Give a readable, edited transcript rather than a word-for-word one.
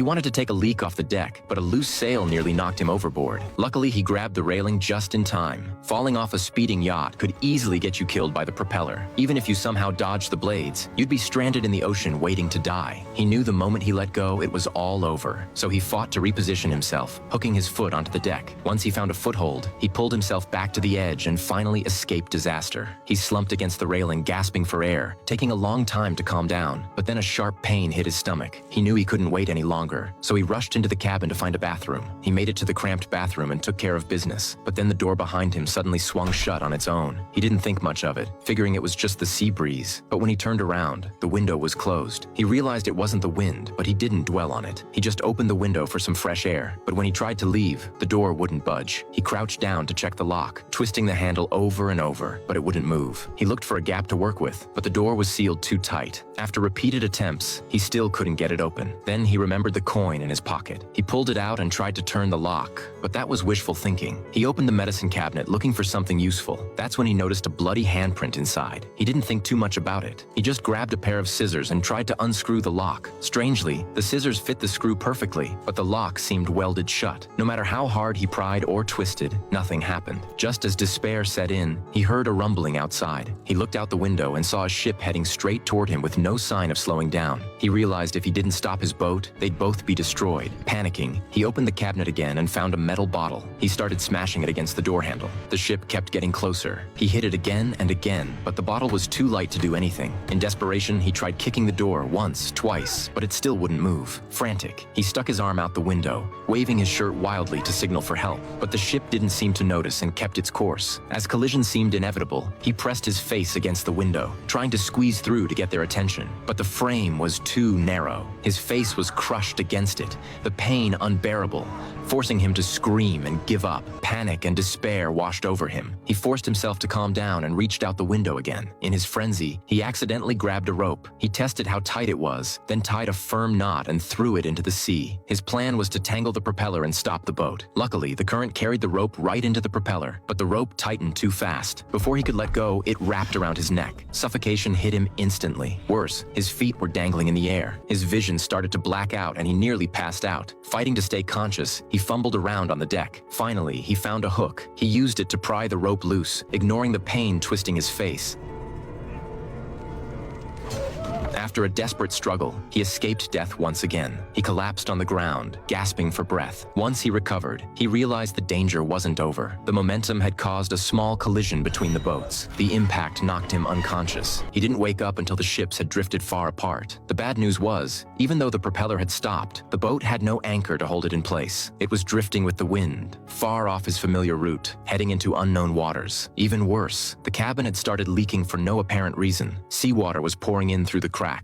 He wanted to take a leak off the deck, but a loose sail nearly knocked him overboard. Luckily, he grabbed the railing just in time. Falling off a speeding yacht could easily get you killed by the propeller. Even if you somehow dodged the blades, you'd be stranded in the ocean waiting to die. He knew the moment he let go, it was all over. So he fought to reposition himself, hooking his foot onto the deck. Once he found a foothold, he pulled himself back to the edge and finally escaped disaster. He slumped against the railing, gasping for air, taking a long time to calm down. But then a sharp pain hit his stomach. He knew he couldn't wait any longer, so he rushed into the cabin to find a bathroom. He made it to the cramped bathroom and took care of business. But then the door behind him suddenly swung shut on its own. He didn't think much of it, figuring it was just the sea breeze. But when he turned around, the window was closed. He realized it wasn't the wind, but he didn't dwell on it. He just opened the window for some fresh air. But when he tried to leave, the door wouldn't budge. He crouched down to check the lock, twisting the handle over and over, but it wouldn't move. He looked for a gap to work with, but the door was sealed too tight. After repeated attempts, he still couldn't get it open. Then he remembered the coin in his pocket. He pulled it out and tried to turn the lock, but that was wishful thinking. He opened the medicine cabinet looking for something useful. That's when he noticed a bloody handprint inside. He didn't think too much about it. He just grabbed a pair of scissors and tried to unscrew the lock. Strangely, the scissors fit the screw perfectly, but the lock seemed welded shut. No matter how hard he pried or twisted, nothing happened. Just as despair set in, he heard a rumbling outside. He looked out the window and saw a ship heading straight toward him with no sign of slowing down. He realized if he didn't stop his boat, they'd both be destroyed. Panicking, he opened the cabinet again and found a metal bottle. He started smashing it against the door handle. The ship kept getting closer. He hit it again and again, but the bottle was too light to do anything. In desperation, he tried kicking the door once, twice, but it still wouldn't move. Frantic, he stuck his arm out the window, waving his shirt wildly to signal for help. But the ship didn't seem to notice and kept its course. As collision seemed inevitable, he pressed his face against the window, trying to squeeze through to get their attention. But the frame was too narrow. His face was crushed against it, the pain unbearable, forcing him to scream and give up. Panic and despair washed over him. He forced himself to calm down and reached out the window again. In his frenzy, he accidentally grabbed a rope. He tested how tight it was, then tied a firm knot and threw it into the sea. His plan was to tangle the propeller and stop the boat. Luckily, the current carried the rope right into the propeller, but the rope tightened too fast. Before he could let go, it wrapped around his neck. Suffocation hit him instantly. Worse, his feet were dangling in the air. His vision started to black out and he nearly passed out. Fighting to stay conscious, he fumbled around on the deck. Finally, he found a hook. He used it to pry the rope loose, ignoring the pain twisting his face. After a desperate struggle, he escaped death once again. He collapsed on the ground, gasping for breath. Once he recovered, he realized the danger wasn't over. The momentum had caused a small collision between the boats. The impact knocked him unconscious. He didn't wake up until the ships had drifted far apart. The bad news was, even though the propeller had stopped, the boat had no anchor to hold it in place. It was drifting with the wind, far off his familiar route, heading into unknown waters. Even worse, the cabin had started leaking for no apparent reason. Seawater was pouring in through the cracks.